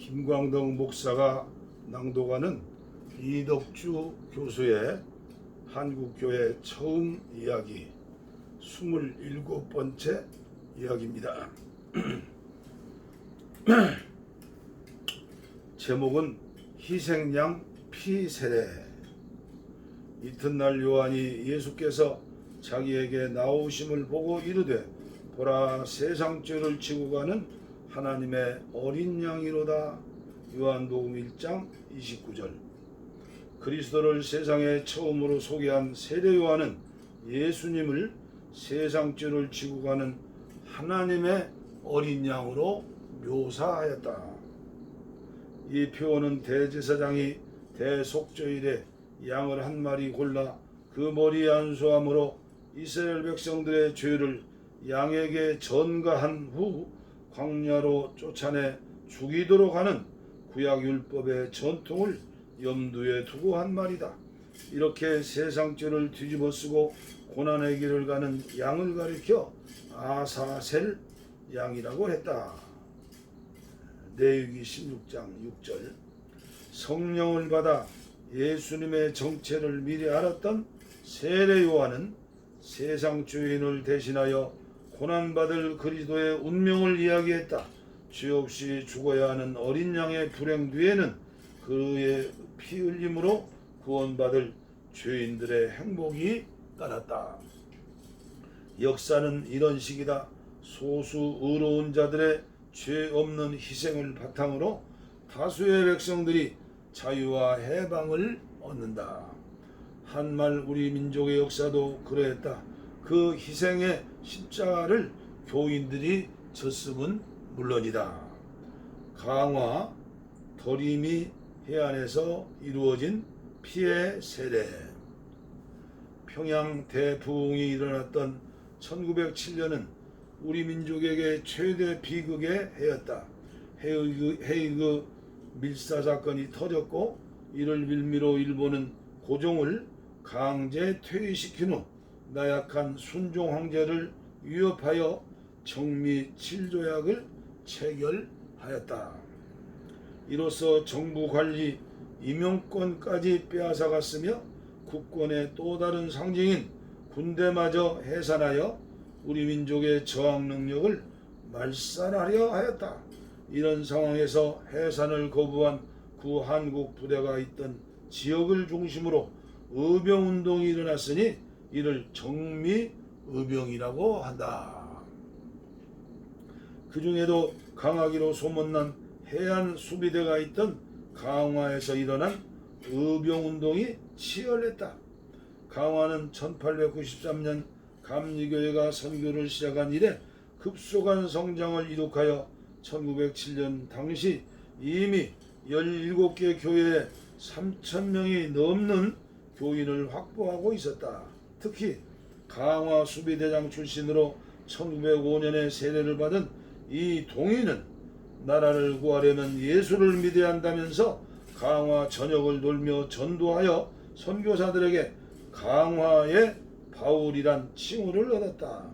김광덕 목사가 낭독하는 이덕주 교수의 한국교회 처음 이야기 27번째 이야기입니다. 제목은 희생양 피세례. 이튿날 요한이 예수께서 자기에게 나오심을 보고 이르되 보라, 세상 죄를 지고 가는 하나님의 어린 양이로다. 요한복음 1장 29절. 그리스도를 세상에 처음으로 소개한 세례 요한은 예수님을 세상 죄를 지고 가는 하나님의 어린 양으로 묘사하였다. 이 표현은 대제사장이 대속죄일에 양을 한 마리 골라 그 머리에 안수함으로 이스라엘 백성들의 죄를 양에게 전가한 후 광야로 쫓아내 죽이도록 하는 구약 율법의 전통을 염두에 두고 한 말이다. 이렇게 세상 죄를 뒤집어 쓰고 고난의 길을 가는 양을 가리켜 아사셀 양이라고 했다. 레위기 16장 6절. 성령을 받아 예수님의 정체를 미리 알았던 세례 요한은 세상 죄인을 대신하여 고난받을 그리스도의 운명을 이야기했다. 죄 없이 죽어야 하는 어린 양의 불행 뒤에는 그의 피 흘림으로 구원받을 죄인들의 행복이 따랐다. 역사는 이런 식이다. 소수 의로운 자들의 죄 없는 희생을 바탕으로 다수의 백성들이 자유와 해방을 얻는다. 한말 우리 민족의 역사도 그러했다. 그 희생의 십자가를 교인들이 졌음은 물론이다. 강화, 더리미 해안에서 이루어진 피해 세례. 평양 대부흥이 일어났던 1907년은 우리 민족에게 최대 비극의 해였다. 헤이그 밀사 사건이 터졌고 이를 빌미로 일본은 고종을 강제 퇴위시킨 후 나약한 순종 황제를 위협하여 정미 7조약을 체결하였다. 이로써 정부 관리 임용권까지 빼앗아갔으며 국권의 또 다른 상징인 군대마저 해산하여 우리 민족의 저항 능력을 말살하려 하였다. 이런 상황에서 해산을 거부한 구한국 부대가 있던 지역을 중심으로 의병운동이 일어났으니 이를 정미의병이라고 한다. 그 중에도 강하기로 소문난 해안 수비대가 있던 강화에서 일어난 의병운동이 치열했다. 강화는 1893년 감리교회가 선교를 시작한 이래 급속한 성장을 이룩하여 1907년 당시 이미 17개 교회에 3,000명이 넘는 교인을 확보하고 있었다. 특히 강화 수비대장 출신으로 1905년에 세례를 받은 이 동인은 나라를 구하려면 예수를 믿어야 한다면서 강화 전역을 돌며 전도하여 선교사들에게 강화의 바울이란 칭호를 얻었다.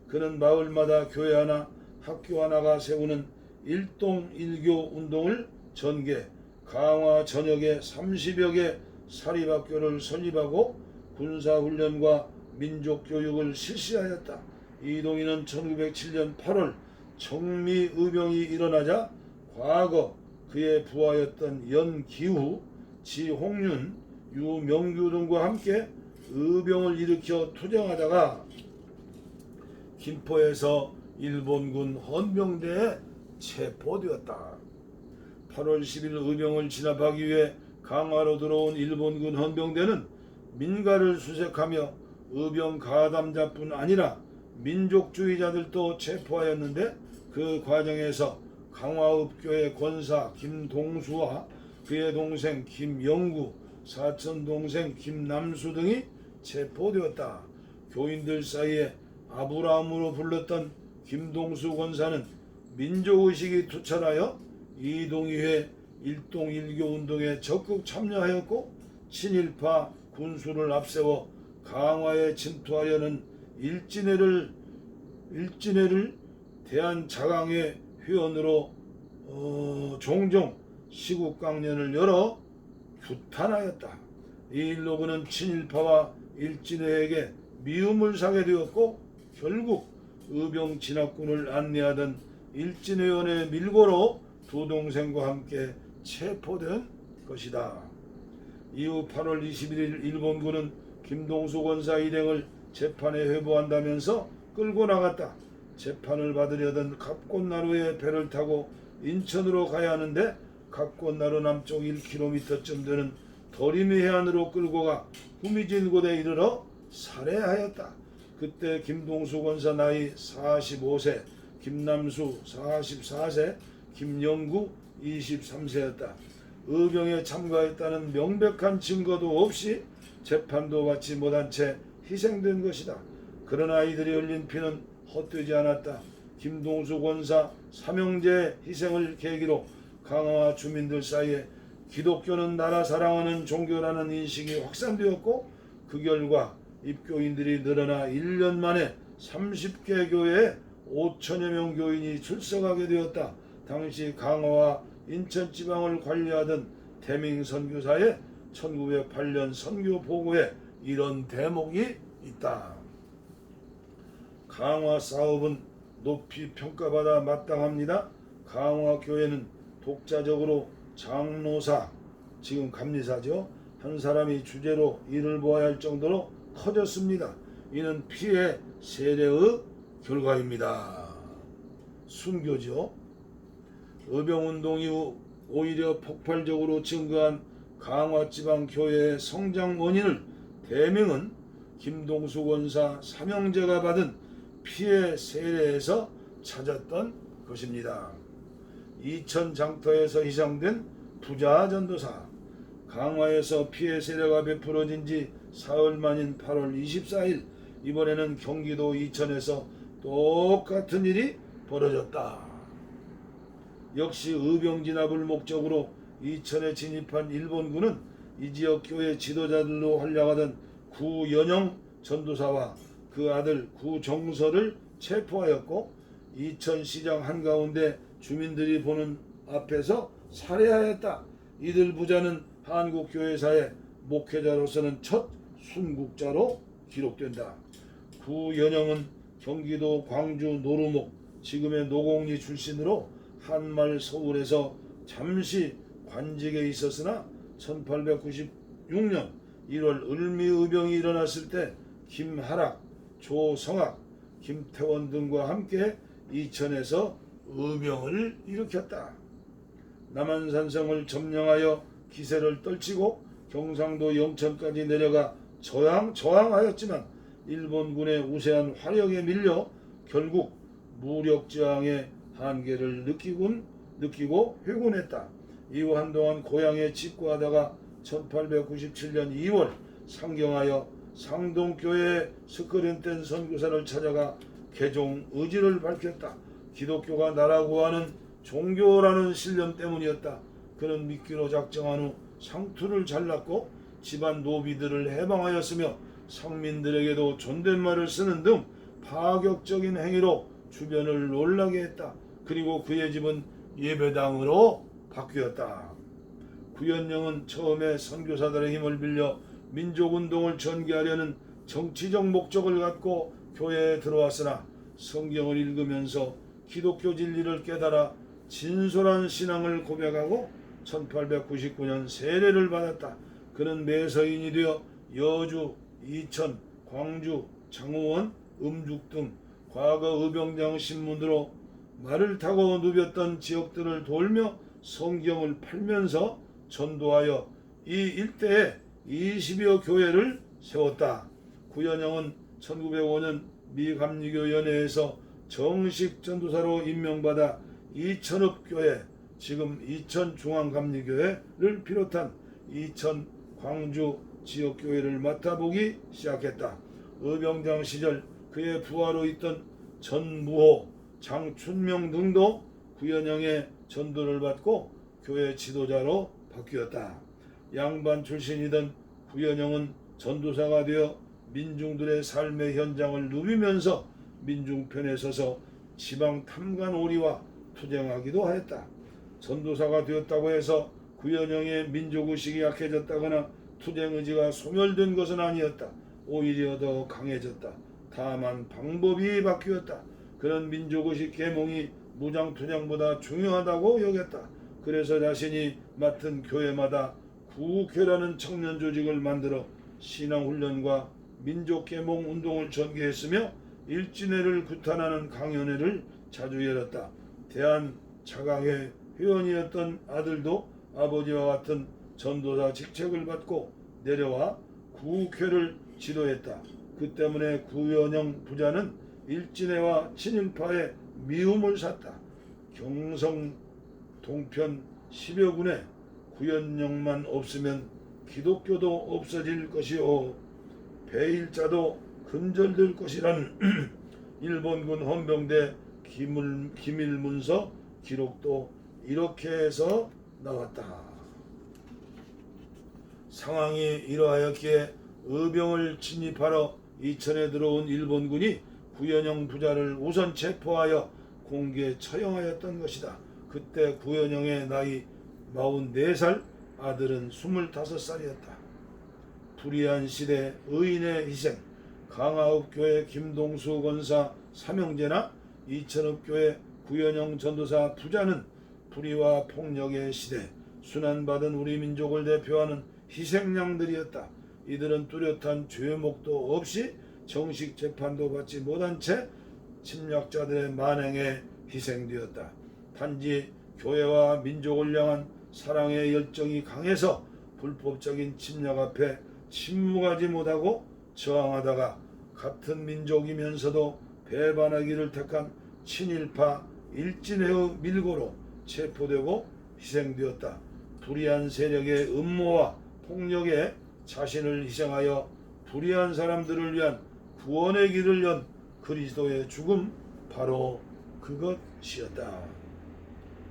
그는 마을마다 교회 하나, 학교 하나가 세우는 일동일교 운동을 전개, 강화 전역에 30여 개 사립학교를 설립하고 군사훈련과 민족교육을 실시하였다. 이 동인은 1907년 8월 정미의병이 일어나자 과거 그의 부하였던 연기후, 지홍윤, 유명규 등과 함께 의병을 일으켜 투쟁하다가 김포에서 일본군 헌병대에 체포되었다. 8월 10일 의병을 진압하기 위해 강화로 들어온 일본군 헌병대는 민가를 수색하며 의병 가담자뿐 아니라 민족주의자들도 체포하였는데 그 과정에서 강화읍교회 권사 김동수와 그의 동생 김영구, 사촌 동생 김남수 등이 체포되었다. 교인들 사이에 아브라함으로 불렀던 김동수 권사는 민족의식이 투철하여 이동희회 일동일교 운동에 적극 참여하였고 친일파 군수를 앞세워 강화에 침투하려는 일진회를 대한자강회 회원으로 종종 시국 강연을 열어 규탄하였다. 이 일로 그는 친일파와 일진회에게 미움을 사게 되었고 결국 의병 진압군을 안내하던 일진회원의 밀고로 두 동생과 함께 체포된 것이다. 이후 8월 21일 일본군은 김동수 권사 일행을 재판에 회부한다면서 끌고 나갔다. 재판을 받으려던 갑곶나루의 배를 타고 인천으로 가야 하는데 갑곶나루 남쪽 1km쯤 되는 더림이 해안으로 끌고 가 후미진 곳에 이르러 살해하였다. 그때 김동수 권사 나이 45세, 김남수 44세, 김영구 23세였다. 의병에 참가했다는 명백한 증거도 없이 재판도 받지 못한 채 희생된 것이다. 그러나 이들이 흘린 피는 헛되지 않았다. 김동수 권사 삼형제의 희생을 계기로 강화와 주민들 사이에 기독교는 나라 사랑하는 종교라는 인식이 확산되었고 그 결과 입교인들이 늘어나 1년 만에 30개 교회에 5천여 명 교인이 출석하게 되었다. 당시 강화와 인천 지방을 관리하던 대밍 선교사의 1908년 선교 보고에 이런 대목이 있다. 강화 사업은 높이 평가받아 마땅합니다. 강화 교회는 독자적으로 장로사, 지금 감리사죠, 한 사람이 주제로 일을 보아야 할 정도로 커졌습니다. 이는 피해 세례의 결과입니다. 순교죠. 의병운동 이후 오히려 폭발적으로 증가한 강화지방교회의 성장 원인을 대명은 김동수 권사 삼형제가 받은 피해 세례에서 찾았던 것입니다. 이천 장터에서 희생된 부자 전도사, 강화에서 피해 세례가 베풀어진 지 사흘 만인 8월 24일 이번에는 경기도 이천에서 똑같은 일이 벌어졌다. 역시 의병 진압을 목적으로 이천에 진입한 일본군은 이 지역 교회 지도자들로 활약하던 구연영 전도사와 그 아들 구정설을 체포하였고 이천시장 한가운데 주민들이 보는 앞에서 살해하였다. 이들 부자는 한국교회사의 목회자로서는 첫 순국자로 기록된다. 구연영은 경기도 광주 노루목 지금의 노곡리 출신으로 한말 서울에서 잠시 관직에 있었으나 1896년 1월 을미의병이 일어났을 때 김하락, 조성학, 김태원 등과 함께 이천에서 의병을 일으켰다. 남한산성을 점령하여 기세를 떨치고 경상도 영천까지 내려가 저항하였지만 일본군의 우세한 화력에 밀려 결국 무력저항의 한계를 느끼고 회군했다. 이후 한동안 고향에 직구하다가 1897년 2월 상경하여 상동교회 스크린텐 선교사를 찾아가 개종 의지를 밝혔다. 기독교가 나라고 하는 종교라는 신념 때문이었다. 그는 미끼로 작정한 후 상투를 잘랐고 집안 노비들을 해방하였으며 상민들에게도 존댓말을 쓰는 등 파격적인 행위로 주변을 놀라게 했다. 그리고 그의 집은 예배당으로 바뀌었다. 구연영은 처음에 선교사들의 힘을 빌려 민족운동을 전개하려는 정치적 목적을 갖고 교회에 들어왔으나 성경을 읽으면서 기독교 진리를 깨달아 진솔한 신앙을 고백하고 1899년 세례를 받았다. 그는 매서인이 되어 여주, 이천, 광주, 장호원, 음죽 등 과거 의병장 신문으로 말을 타고 누볐던 지역들을 돌며 성경을 팔면서 전도하여 이 일대에 20여 교회를 세웠다. 구연영은 1905년 미 감리교 연회에서 정식 전도사로 임명받아 이천읍교회, 지금 이천중앙감리교회를 비롯한 이천, 광주 지역교회를 맡아보기 시작했다. 의병장 시절 그의 부하로 있던 전무호, 장춘명 등도 구연영의 전도를 받고 교회 지도자로 바뀌었다. 양반 출신이던 구연영은 전도사가 되어 민중들의 삶의 현장을 누비면서 민중 편에 서서 지방 탐관 오리와 투쟁하기도 하였다. 전도사가 되었다고 해서 구현영의 민족의식이 약해졌다거나 투쟁의지가 소멸된 것은 아니었다. 오히려 더 강해졌다. 다만 방법이 바뀌었다. 그런 민족의식 계몽이 무장투쟁보다 중요하다고 여겼다. 그래서 자신이 맡은 교회마다 구국회라는 청년 조직을 만들어 신앙훈련과 민족계몽 운동을 전개했으며 일진회를 구탄하는 강연회를 자주 열었다. 대한자강회 회원이었던 아들도 아버지와 같은 전도사 직책을 받고 내려와 구국회를 지도했다. 그 때문에 구현영 부자는 일진회와 친일파의 미움을 샀다. 경성 동편 10여 군에 구현영만 없으면 기독교도 없어질 것이요 배일자도 근절될 것이라는 일본군 헌병대 기밀문서 기록도 이렇게 해서 나왔다. 상황이 이러하였기에 의병을 진입하러 이천에 들어온 일본군이 구현영 부자를 우선 체포하여 공개 처형하였던 것이다. 그때 구현영의 나이 44살, 아들은 25살이었다. 불의한 시대 의인의 희생, 강화읍교회 김동수 권사 삼형제나 이천읍교회 구현영 전도사 부자는 불의와 폭력의 시대, 순환받은 우리 민족을 대표하는 희생양들이었다. 이들은 뚜렷한 죄목도 없이 정식 재판도 받지 못한 채 침략자들의 만행에 희생되었다. 단지 교회와 민족을 향한 사랑의 열정이 강해서 불법적인 침략 앞에 침묵하지 못하고 저항하다가 같은 민족이면서도 배반하기를 택한 친일파 일진회의 밀고로 체포되고 희생되었다. 불의한 세력의 음모와 폭력에 자신을 희생하여 불의한 사람들을 위한 구원의 길을 연 그리스도의 죽음, 바로 그것이었다.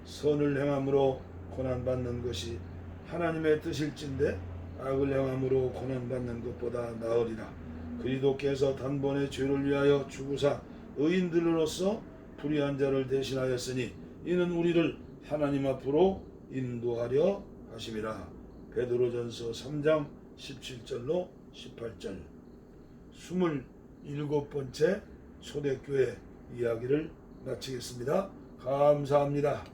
선을 행함으로 고난받는 것이 하나님의 뜻일진데 악을 행함으로 고난받는 것보다 나으리라. 그리스도께서 단번에 죄를 위하여 죽으사 의인들로서 불의한 자를 대신하였으니 이는 우리를 하나님 앞으로 인도하려 하심이라. 베드로전서 3장 17절로 18절. 27번째 초대교회 이야기를 마치겠습니다. 감사합니다.